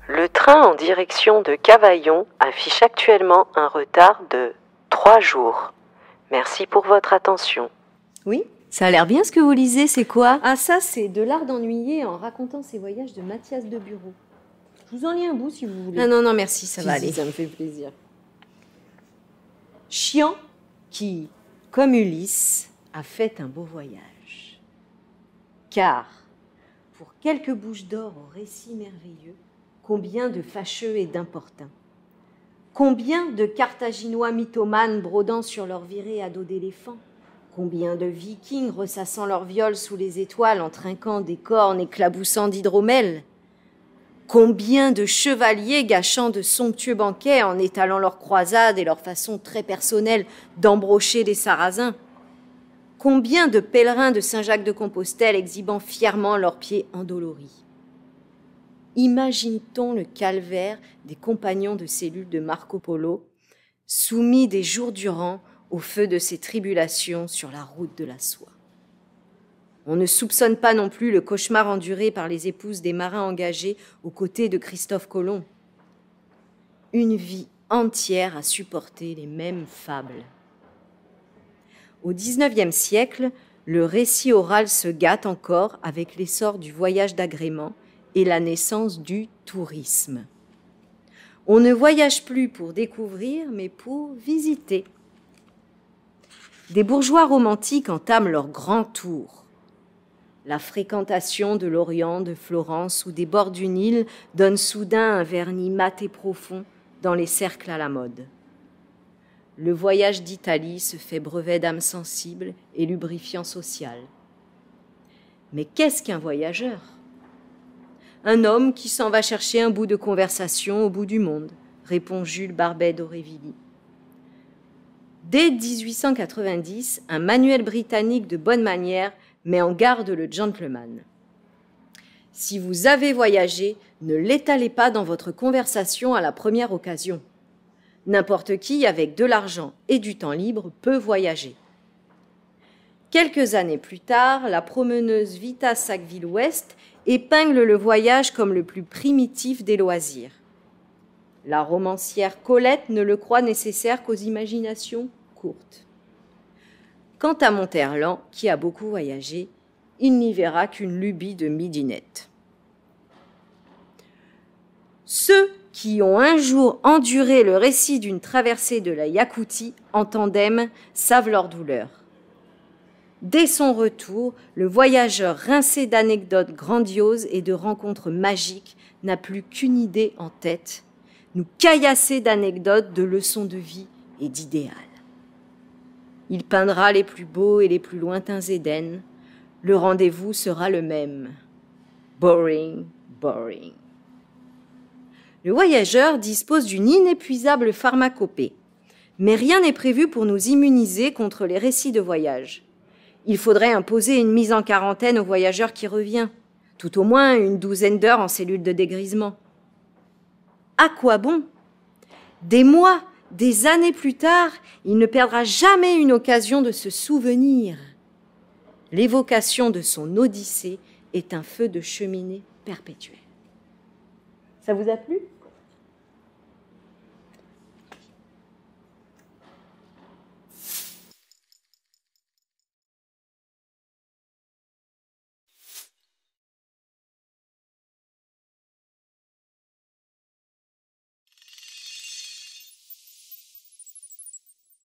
Le train en direction de Cavaillon affiche actuellement un retard de 3 jours. Merci pour votre attention. Oui, ça a l'air bien ce que vous lisez, c'est quoi? Ah ça, c'est de l'art d'ennuyer en racontant ses voyages de Mathias de Bureau. Je vous en lis un bout si vous voulez. Ah non, non, merci, ça va aller. Ça me fait plaisir. Chiant qui, comme Ulysse, a fait un beau voyage. Car, pour quelques bouches d'or au récit merveilleux, combien de fâcheux et d'importuns. Combien de Carthaginois mythomanes brodant sur leur virée à dos d'éléphant. Combien de Vikings ressassant leur viol sous les étoiles en trinquant des cornes éclaboussant d'hydromel. Combien de chevaliers gâchant de somptueux banquets en étalant leurs croisades et leur façon très personnelle d'embrocher les Sarrasins. Combien de pèlerins de Saint-Jacques-de-Compostelle exhibant fièrement leurs pieds endoloris. Imagine-t-on le calvaire des compagnons de cellule de Marco Polo, soumis des jours durant au feu de ses tribulations sur la route de la soie. On ne soupçonne pas non plus le cauchemar enduré par les épouses des marins engagés aux côtés de Christophe Colomb. Une vie entière à supporter les mêmes fables. Au XIXe siècle, le récit oral se gâte encore avec l'essor du voyage d'agrément et la naissance du tourisme. On ne voyage plus pour découvrir, mais pour visiter. Des bourgeois romantiques entament leur grand tour. La fréquentation de l'Orient, de Florence ou des bords du Nil donne soudain un vernis mat et profond dans les cercles à la mode. Le voyage d'Italie se fait brevet d'âme sensible et lubrifiant social. Mais qu'est-ce qu'un voyageur ? Un homme qui s'en va chercher un bout de conversation au bout du monde, répond Jules Barbet d'Aurevilly. Dès 1890, un manuel britannique de bonne manière met en garde le gentleman. Si vous avez voyagé, ne l'étalez pas dans votre conversation à la première occasion. N'importe qui, avec de l'argent et du temps libre, peut voyager. Quelques années plus tard, la promeneuse Vita Sackville-West épingle le voyage comme le plus primitif des loisirs. La romancière Colette ne le croit nécessaire qu'aux imaginations courtes. Quant à Monterland, qui a beaucoup voyagé, il n'y verra qu'une lubie de midinette. Ceux qui ont un jour enduré le récit d'une traversée de la Yakoutie en tandem savent leur douleur. Dès son retour, le voyageur rincé d'anecdotes grandioses et de rencontres magiques n'a plus qu'une idée en tête, nous caillasser d'anecdotes, de leçons de vie et d'idéal. Il peindra les plus beaux et les plus lointains Éden. Le rendez-vous sera le même. Boring, boring. Le voyageur dispose d'une inépuisable pharmacopée, mais rien n'est prévu pour nous immuniser contre les récits de voyage. Il faudrait imposer une mise en quarantaine au voyageur qui revient, tout au moins une douzaine d'heures en cellule de dégrisement. À quoi bon ? Des mois, des années plus tard, il ne perdra jamais une occasion de se souvenir. L'évocation de son odyssée est un feu de cheminée perpétuel. Ça vous a plu ?